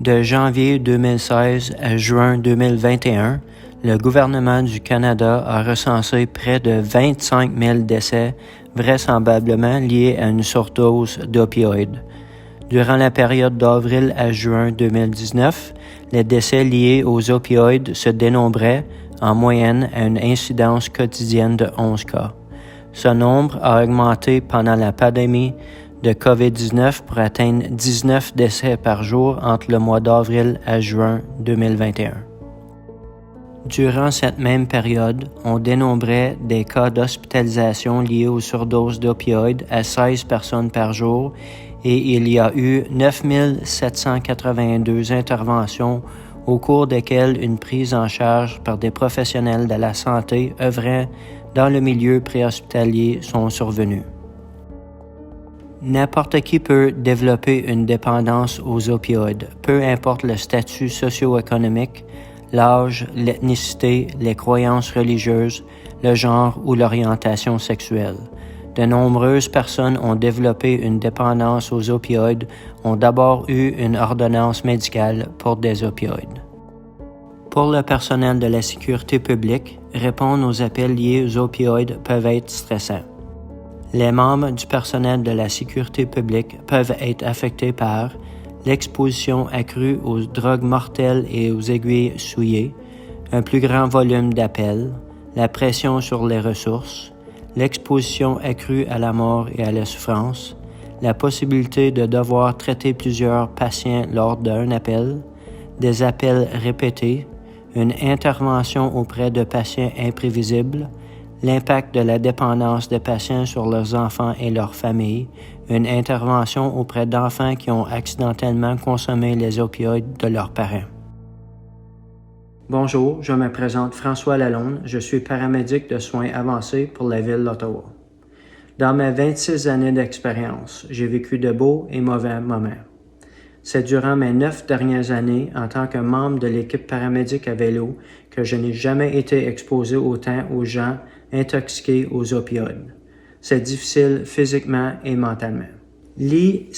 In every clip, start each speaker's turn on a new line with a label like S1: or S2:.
S1: De janvier 2016 à juin 2021, le gouvernement du Canada a recensé près de 25 000 décès vraisemblablement liés à une surdose d'opioïdes. Durant la période d'avril à juin 2019, les décès liés aux opioïdes se dénombraient en moyenne à une incidence quotidienne de 11 cas. Ce nombre a augmenté pendant la pandémie de COVID-19 pour atteindre 19 décès par jour entre le mois d'avril à juin 2021. Durant cette même période, on dénombrait des cas d'hospitalisation liés aux surdoses d'opioïdes à 16 personnes par jour et il y a eu 9 782 interventions au cours desquelles une prise en charge par des professionnels de la santé œuvrant dans le milieu préhospitalier sont survenus. N'importe qui peut développer une dépendance aux opioïdes, peu importe le statut socio-économique, l'âge, l'ethnicité, les croyances religieuses, le genre ou l'orientation sexuelle. De nombreuses personnes ont développé une dépendance aux opioïdes, ont d'abord eu une ordonnance médicale pour des opioïdes. Pour le personnel de la sécurité publique, répondre aux appels liés aux opioïdes peuvent être stressants. Les membres du personnel de la sécurité publique peuvent être affectés par l'exposition accrue aux drogues mortelles et aux aiguilles souillées, un plus grand volume d'appels, la pression sur les ressources, l'exposition accrue à la mort et à la souffrance, la possibilité de devoir traiter plusieurs patients lors d'un appel, des appels répétés, une intervention auprès de patients imprévisibles, l'impact de la dépendance des patients sur leurs enfants et leurs familles, une intervention auprès d'enfants qui ont accidentellement consommé les opioïdes de leurs parents. Bonjour, je me présente François Lalonde, je suis paramédic de soins avancés pour la ville d'Ottawa. Dans mes 26 années d'expérience, j'ai vécu de beaux et mauvais moments. C'est durant mes 9 dernières années, en tant que membre de l'équipe paramédic à vélo, que je n'ai jamais été exposé autant aux gens intoxiqués aux opioïdes. C'est difficile physiquement et mentalement. L'ICRTSP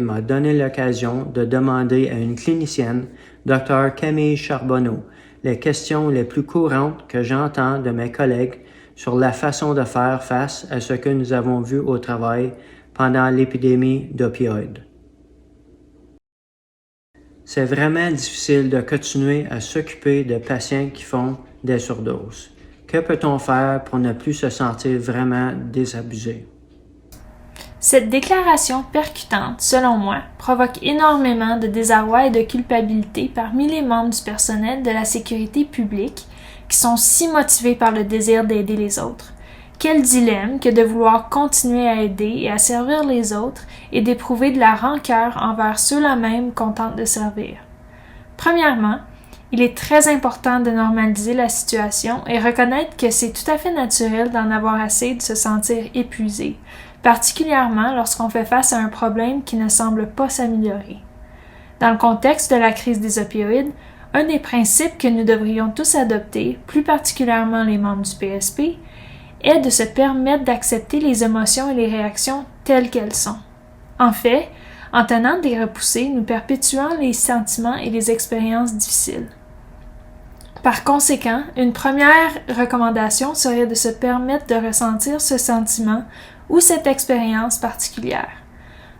S1: m'a donné l'occasion de demander à une clinicienne, Dr. Camille Charbonneau, les questions les plus courantes que j'entends de mes collègues sur la façon de faire face à ce que nous avons vu au travail pendant l'épidémie d'opioïdes. C'est vraiment difficile de continuer à s'occuper de patients qui font des surdoses. Que peut-on faire pour ne plus se sentir vraiment désabusé?
S2: Cette déclaration percutante, selon moi, provoque énormément de désarroi et de culpabilité parmi les membres du personnel de la sécurité publique qui sont si motivés par le désir d'aider les autres. Quel dilemme que de vouloir continuer à aider et à servir les autres et d'éprouver de la rancœur envers ceux-là même qu'on tente de servir. Premièrement, il est très important de normaliser la situation et reconnaître que c'est tout à fait naturel d'en avoir assez de se sentir épuisé, particulièrement lorsqu'on fait face à un problème qui ne semble pas s'améliorer. Dans le contexte de la crise des opioïdes, un des principes que nous devrions tous adopter, plus particulièrement les membres du PSP, est de se permettre d'accepter les émotions et les réactions telles qu'elles sont. En fait, en tenant de les repousser, nous perpétuons les sentiments et les expériences difficiles. Par conséquent, une première recommandation serait de se permettre de ressentir ce sentiment ou cette expérience particulière.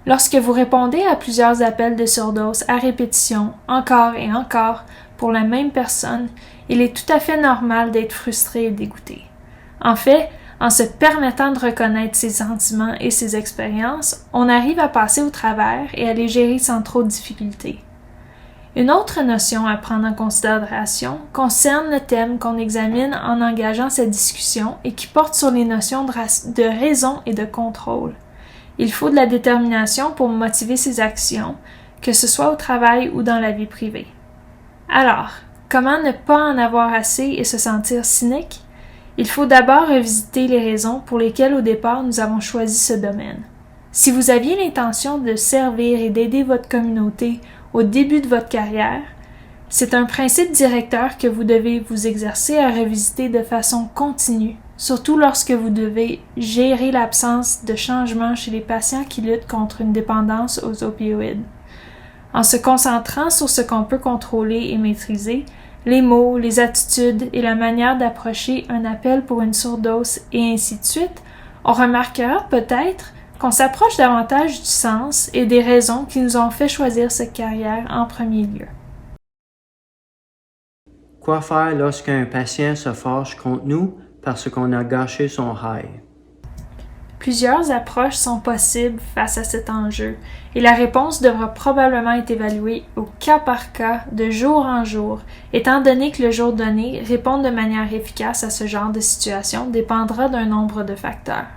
S2: Lorsque vous répondez à plusieurs appels de surdose à répétition, encore et encore, pour la même personne, il est tout à fait normal d'être frustré et dégoûté. En fait, en se permettant de reconnaître ses sentiments et ses expériences, on arrive à passer au travers et à les gérer sans trop de difficultés. Une autre notion à prendre en considération concerne le thème qu'on examine en engageant cette discussion et qui porte sur les notions de raison et de contrôle. Il faut de la détermination pour motiver ses actions, que ce soit au travail ou dans la vie privée. Alors, comment ne pas en avoir assez et se sentir cynique? Il faut d'abord revisiter les raisons pour lesquelles au départ nous avons choisi ce domaine. Si vous aviez l'intention de servir et d'aider votre communauté au début de votre carrière, c'est un principe directeur que vous devez vous exercer à revisiter de façon continue, surtout lorsque vous devez gérer l'absence de changement chez les patients qui luttent contre une dépendance aux opioïdes. En se concentrant sur ce qu'on peut contrôler et maîtriser, les mots, les attitudes et la manière d'approcher un appel pour une surdose et ainsi de suite, on remarquera peut-être qu'on s'approche davantage du sens et des raisons qui nous ont fait choisir cette carrière en premier lieu.
S1: Quoi faire lorsqu'un patient se fâche contre nous parce qu'on a gâché son high?
S2: Plusieurs approches sont possibles face à cet enjeu et la réponse devra probablement être évaluée au cas par cas, de jour en jour, étant donné que le jour donné, répondre de manière efficace à ce genre de situation dépendra d'un nombre de facteurs.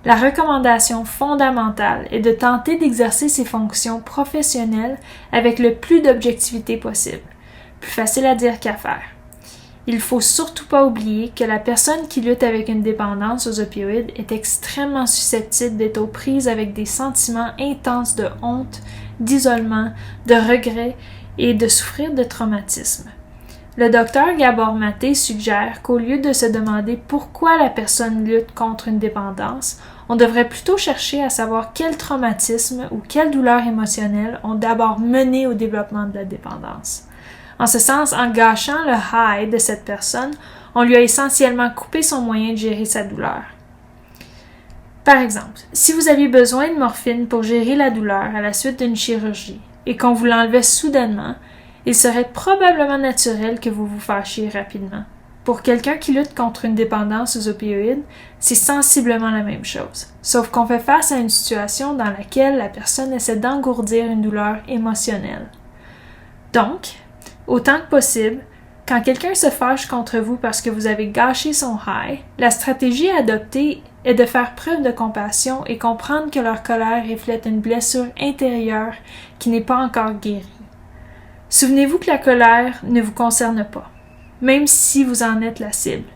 S2: La recommandation fondamentale est de tenter d'exercer ses fonctions professionnelles avec le plus d'objectivité possible. Plus facile à dire qu'à faire. Il faut surtout pas oublier que la personne qui lutte avec une dépendance aux opioïdes est extrêmement susceptible d'être aux prises avec des sentiments intenses de honte, d'isolement, de regret et de souffrir de traumatisme. Le docteur Gabor Maté suggère qu'au lieu de se demander pourquoi la personne lutte contre une dépendance, on devrait plutôt chercher à savoir quel traumatisme ou quelle douleur émotionnelle ont d'abord mené au développement de la dépendance. En ce sens, en gâchant le high de cette personne, on lui a essentiellement coupé son moyen de gérer sa douleur. Par exemple, si vous aviez besoin de morphine pour gérer la douleur à la suite d'une chirurgie et qu'on vous l'enlevait soudainement, il serait probablement naturel que vous vous fâchiez rapidement. Pour quelqu'un qui lutte contre une dépendance aux opioïdes, c'est sensiblement la même chose, sauf qu'on fait face à une situation dans laquelle la personne essaie d'engourdir une douleur émotionnelle. Donc, autant que possible, quand quelqu'un se fâche contre vous parce que vous avez gâché son high, la stratégie à adopter est de faire preuve de compassion et comprendre que leur colère reflète une blessure intérieure qui n'est pas encore guérie. Souvenez-vous que la colère ne vous concerne pas, même si vous en êtes la cible.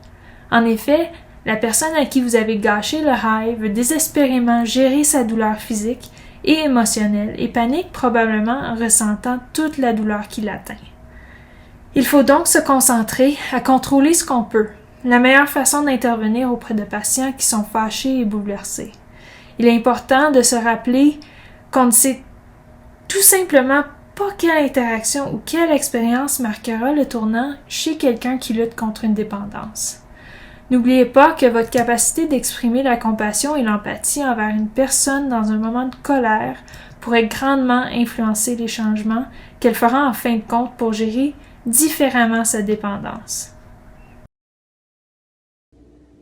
S2: En effet, la personne à qui vous avez gâché le high veut désespérément gérer sa douleur physique et émotionnelle et panique probablement en ressentant toute la douleur qui l'atteint. Il faut donc se concentrer à contrôler ce qu'on peut, la meilleure façon d'intervenir auprès de patients qui sont fâchés et bouleversés. Il est important de se rappeler qu'on ne sait tout simplement pas quelle interaction ou quelle expérience marquera le tournant chez quelqu'un qui lutte contre une dépendance. N'oubliez pas que votre capacité d'exprimer la compassion et l'empathie envers une personne dans un moment de colère pourrait grandement influencer les changements qu'elle fera en fin de compte pour gérer différemment sa dépendance.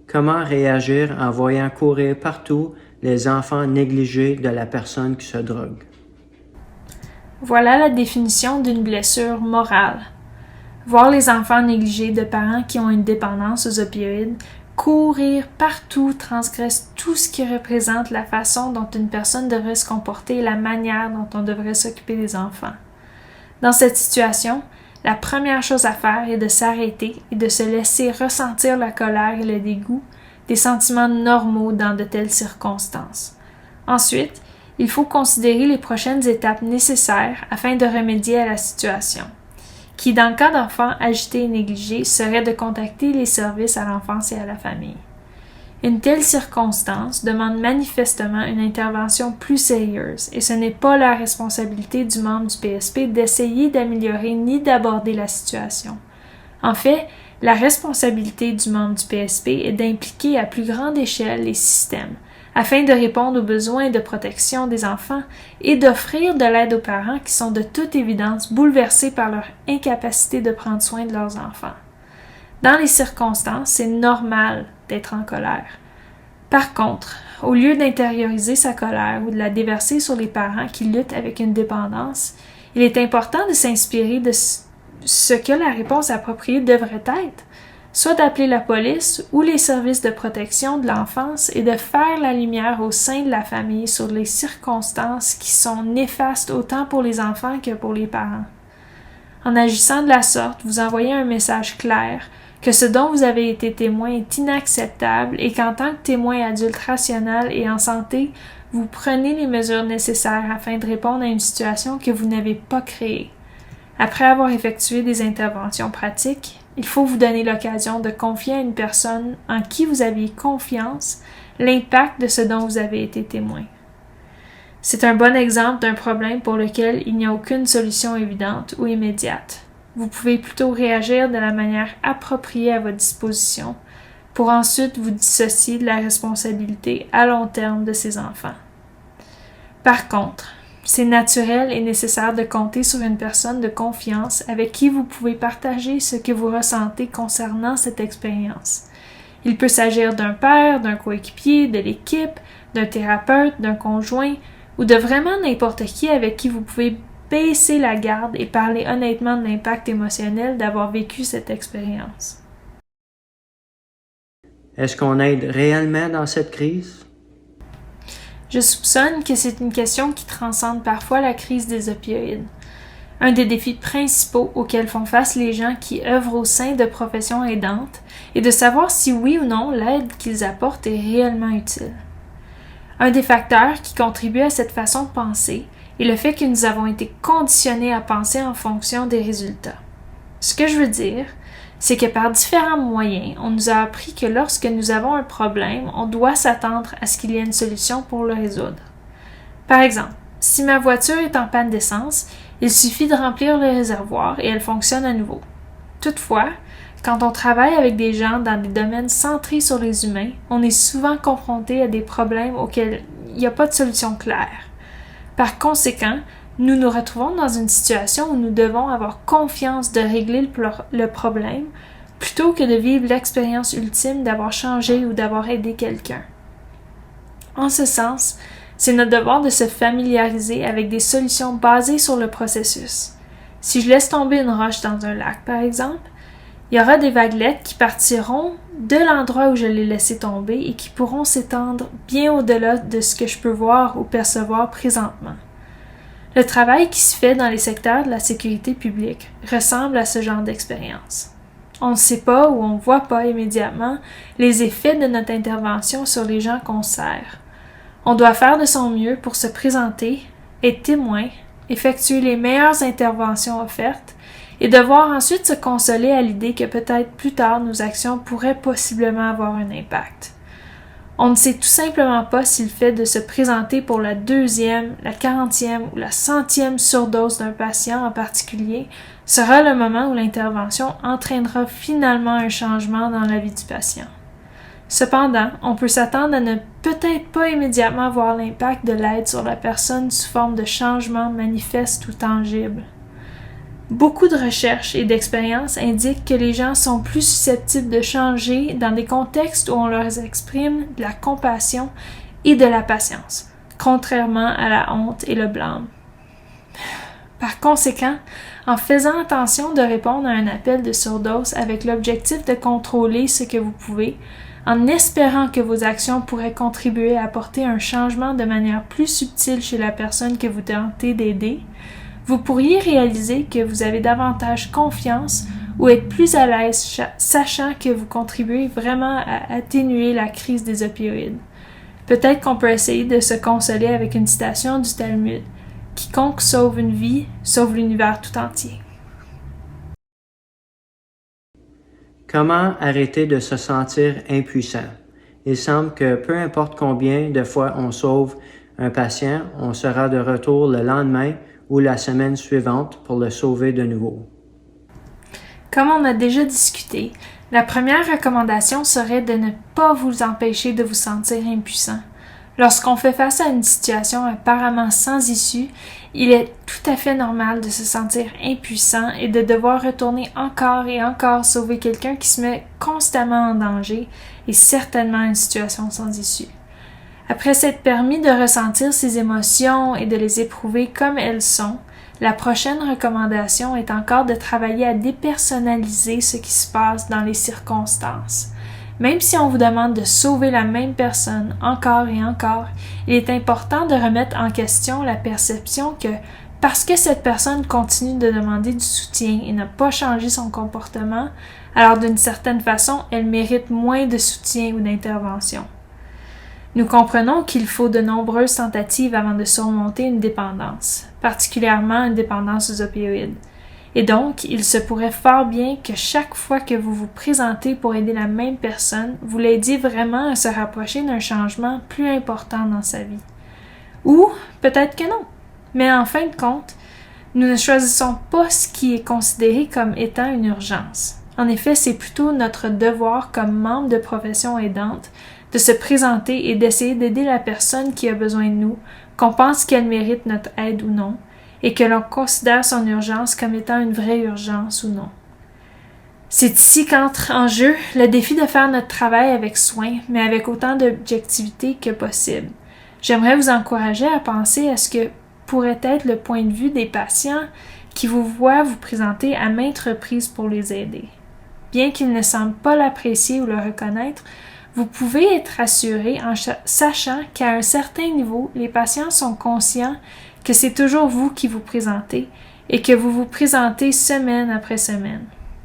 S1: Comment réagir en voyant courir partout les enfants négligés de la personne qui se drogue?
S2: Voilà la définition d'une blessure morale. Voir les enfants négligés de parents qui ont une dépendance aux opioïdes courir partout transgresse tout ce qui représente la façon dont une personne devrait se comporter et la manière dont on devrait s'occuper des enfants. Dans cette situation, la première chose à faire est de s'arrêter et de se laisser ressentir la colère et le dégoût, des sentiments normaux dans de telles circonstances. Ensuite, il faut considérer les prochaines étapes nécessaires afin de remédier à la situation, qui, dans le cas d'enfants agités et négligés, serait de contacter les services à l'enfance et à la famille. Une telle circonstance demande manifestement une intervention plus sérieuse et ce n'est pas la responsabilité du membre du PSP d'essayer d'améliorer ni d'aborder la situation. En fait, la responsabilité du membre du PSP est d'impliquer à plus grande échelle les systèmes afin de répondre aux besoins de protection des enfants et d'offrir de l'aide aux parents qui sont de toute évidence bouleversés par leur incapacité de prendre soin de leurs enfants. Dans les circonstances, c'est normal d'être en colère. Par contre, au lieu d'intérioriser sa colère ou de la déverser sur les parents qui luttent avec une dépendance, il est important de s'inspirer de ce que la réponse appropriée devrait être, soit d'appeler la police ou les services de protection de l'enfance et de faire la lumière au sein de la famille sur les circonstances qui sont néfastes autant pour les enfants que pour les parents. En agissant de la sorte, vous envoyez un message clair que ce dont vous avez été témoin est inacceptable et qu'en tant que témoin adulte rationnel et en santé, vous prenez les mesures nécessaires afin de répondre à une situation que vous n'avez pas créée. Après avoir effectué des interventions pratiques, il faut vous donner l'occasion de confier à une personne en qui vous aviez confiance l'impact de ce dont vous avez été témoin. C'est un bon exemple d'un problème pour lequel il n'y a aucune solution évidente ou immédiate. Vous pouvez plutôt réagir de la manière appropriée à votre disposition pour ensuite vous dissocier de la responsabilité à long terme de ces enfants. Par contre, c'est naturel et nécessaire de compter sur une personne de confiance avec qui vous pouvez partager ce que vous ressentez concernant cette expérience. Il peut s'agir d'un père, d'un coéquipier, de l'équipe, d'un thérapeute, d'un conjoint ou de vraiment n'importe qui avec qui vous pouvez baisser la garde et parler honnêtement de l'impact émotionnel d'avoir vécu cette expérience.
S1: Est-ce qu'on aide réellement dans cette crise?
S2: Je soupçonne que c'est une question qui transcende parfois la crise des opioïdes. Un des défis principaux auxquels font face les gens qui œuvrent au sein de professions aidantes est de savoir si oui ou non l'aide qu'ils apportent est réellement utile. Un des facteurs qui contribue à cette façon de penser est le fait que nous avons été conditionnés à penser en fonction des résultats. Ce que je veux dire, c'est que par différents moyens, on nous a appris que lorsque nous avons un problème, on doit s'attendre à ce qu'il y ait une solution pour le résoudre. Par exemple, si ma voiture est en panne d'essence, il suffit de remplir le réservoir et elle fonctionne à nouveau. Toutefois, quand on travaille avec des gens dans des domaines centrés sur les humains, on est souvent confronté à des problèmes auxquels il n'y a pas de solution claire. Par conséquent, nous nous retrouvons dans une situation où nous devons avoir confiance de régler le problème plutôt que de vivre l'expérience ultime d'avoir changé ou d'avoir aidé quelqu'un. En ce sens, c'est notre devoir de se familiariser avec des solutions basées sur le processus. Si je laisse tomber une roche dans un lac, par exemple, il y aura des vaguelettes qui partiront de l'endroit où je l'ai laissé tomber et qui pourront s'étendre bien au-delà de ce que je peux voir ou percevoir présentement. Le travail qui se fait dans les secteurs de la sécurité publique ressemble à ce genre d'expérience. On ne sait pas ou on ne voit pas immédiatement les effets de notre intervention sur les gens qu'on sert. On doit faire de son mieux pour se présenter, être témoin, effectuer les meilleures interventions offertes et devoir ensuite se consoler à l'idée que peut-être plus tard nos actions pourraient possiblement avoir un impact. On ne sait tout simplement pas si le fait de se présenter pour la 2e, la 40e ou la 100e surdose d'un patient en particulier sera le moment où l'intervention entraînera finalement un changement dans la vie du patient. Cependant, on peut s'attendre à ne peut-être pas immédiatement voir l'impact de l'aide sur la personne sous forme de changement manifeste ou tangible. Beaucoup de recherches et d'expériences indiquent que les gens sont plus susceptibles de changer dans des contextes où on leur exprime de la compassion et de la patience, contrairement à la honte et le blâme. Par conséquent, en faisant attention de répondre à un appel de surdose avec l'objectif de contrôler ce que vous pouvez, en espérant que vos actions pourraient contribuer à apporter un changement de manière plus subtile chez la personne que vous tentez d'aider, vous pourriez réaliser que vous avez davantage confiance ou être plus à l'aise sachant que vous contribuez vraiment à atténuer la crise des opioïdes. Peut-être qu'on peut essayer de se consoler avec une citation du Talmud. Quiconque sauve une vie, sauve l'univers tout entier.
S1: Comment arrêter de se sentir impuissant? Il semble que peu importe combien de fois on sauve un patient, on sera de retour le lendemain ou la semaine suivante pour le sauver de nouveau.
S2: Comme on a déjà discuté, la première recommandation serait de ne pas vous empêcher de vous sentir impuissant. Lorsqu'on fait face à une situation apparemment sans issue, il est tout à fait normal de se sentir impuissant et de devoir retourner encore et encore sauver quelqu'un qui se met constamment en danger et certainement une situation sans issue. Après s'être permis de ressentir ces émotions et de les éprouver comme elles sont, la prochaine recommandation est encore de travailler à dépersonnaliser ce qui se passe dans les circonstances. Même si on vous demande de sauver la même personne encore et encore, il est important de remettre en question la perception que parce que cette personne continue de demander du soutien et n'a pas changé son comportement, alors d'une certaine façon, elle mérite moins de soutien ou d'intervention. Nous comprenons qu'il faut de nombreuses tentatives avant de surmonter une dépendance, particulièrement une dépendance aux opioïdes. Et donc, il se pourrait fort bien que chaque fois que vous vous présentez pour aider la même personne, vous l'aidiez vraiment à se rapprocher d'un changement plus important dans sa vie. Ou peut-être que non. Mais en fin de compte, nous ne choisissons pas ce qui est considéré comme étant une urgence. En effet, c'est plutôt notre devoir comme membre de profession aidante de se présenter et d'essayer d'aider la personne qui a besoin de nous, qu'on pense qu'elle mérite notre aide ou non, et que l'on considère son urgence comme étant une vraie urgence ou non. C'est ici qu'entre en jeu le défi de faire notre travail avec soin, mais avec autant d'objectivité que possible. J'aimerais vous encourager à penser à ce que pourrait être le point de vue des patients qui vous voient vous présenter à maintes reprises pour les aider. Bien qu'ils ne semblent pas l'apprécier ou le reconnaître, vous pouvez être assuré en sachant qu'à un certain niveau, les patients sont conscients que c'est toujours vous qui vous présentez et que vous vous présentez semaine après semaine.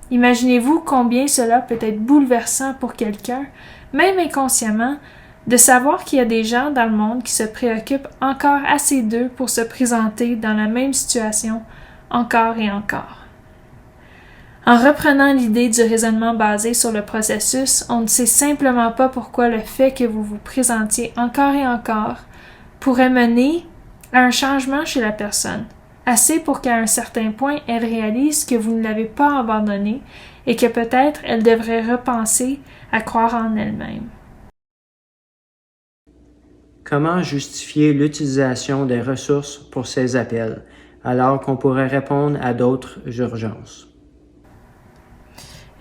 S2: Imaginez-vous combien cela peut être bouleversant pour quelqu'un, même inconsciemment, de savoir qu'il y a des gens dans le monde qui se préoccupent encore assez d'eux pour se présenter dans la même situation encore et encore. En reprenant l'idée du raisonnement basé sur le processus, on ne sait simplement pas pourquoi le fait que vous vous présentiez encore et encore pourrait mener à un changement chez la personne, assez pour qu'à un certain point, elle réalise que vous ne l'avez pas abandonnée et que peut-être elle devrait repenser à croire en elle-même.
S1: Comment justifier l'utilisation des ressources pour ces appels, alors qu'on pourrait répondre à d'autres urgences?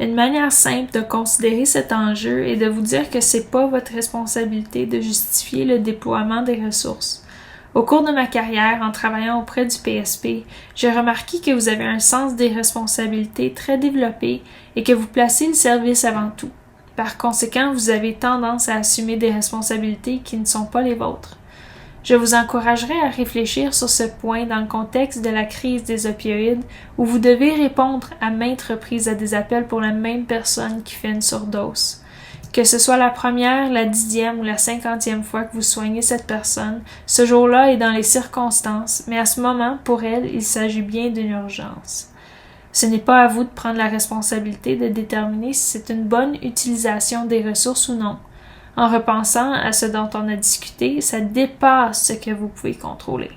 S2: Une manière simple de considérer cet enjeu est de vous dire que c'est pas votre responsabilité de justifier le déploiement des ressources. Au cours de ma carrière, en travaillant auprès du PSP, j'ai remarqué que vous avez un sens des responsabilités très développé et que vous placez le service avant tout. Par conséquent, vous avez tendance à assumer des responsabilités qui ne sont pas les vôtres. Je vous encouragerai à réfléchir sur ce point dans le contexte de la crise des opioïdes où vous devez répondre à maintes reprises à des appels pour la même personne qui fait une surdose. Que ce soit la première, la 10e ou la 50e fois que vous soignez cette personne, ce jour-là est dans les circonstances, mais à ce moment, pour elle, il s'agit bien d'une urgence. Ce n'est pas à vous de prendre la responsabilité de déterminer si c'est une bonne utilisation des ressources ou non. En repensant à ce dont on a discuté, ça dépasse ce que vous pouvez contrôler.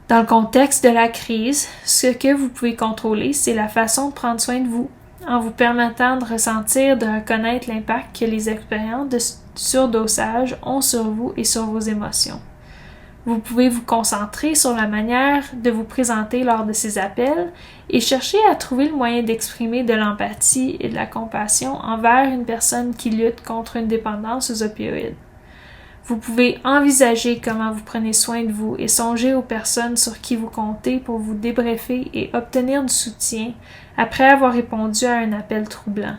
S2: Dans le contexte de la crise, ce que vous pouvez contrôler, c'est la façon de prendre soin de vous, en vous permettant de ressentir, de reconnaître l'impact que les expériences de surdosage ont sur vous et sur vos émotions. Vous pouvez vous concentrer sur la manière de vous présenter lors de ces appels et chercher à trouver le moyen d'exprimer de l'empathie et de la compassion envers une personne qui lutte contre une dépendance aux opioïdes. Vous pouvez envisager comment vous prenez soin de vous et songer aux personnes sur qui vous comptez pour vous débriefer et obtenir du soutien après avoir répondu à un appel troublant.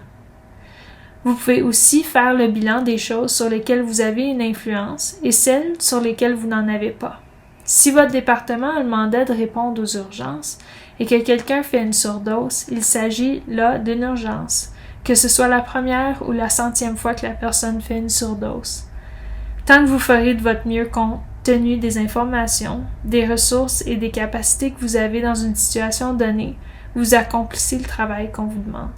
S2: Vous pouvez aussi faire le bilan des choses sur lesquelles vous avez une influence et celles sur lesquelles vous n'en avez pas. Si votre département a le mandat de répondre aux urgences et que quelqu'un fait une surdose, il s'agit là d'une urgence, que ce soit la première ou la 100e fois que la personne fait une surdose. Tant que vous ferez de votre mieux compte tenu des informations, des ressources et des capacités que vous avez dans une situation donnée, vous accomplissez le travail qu'on vous demande.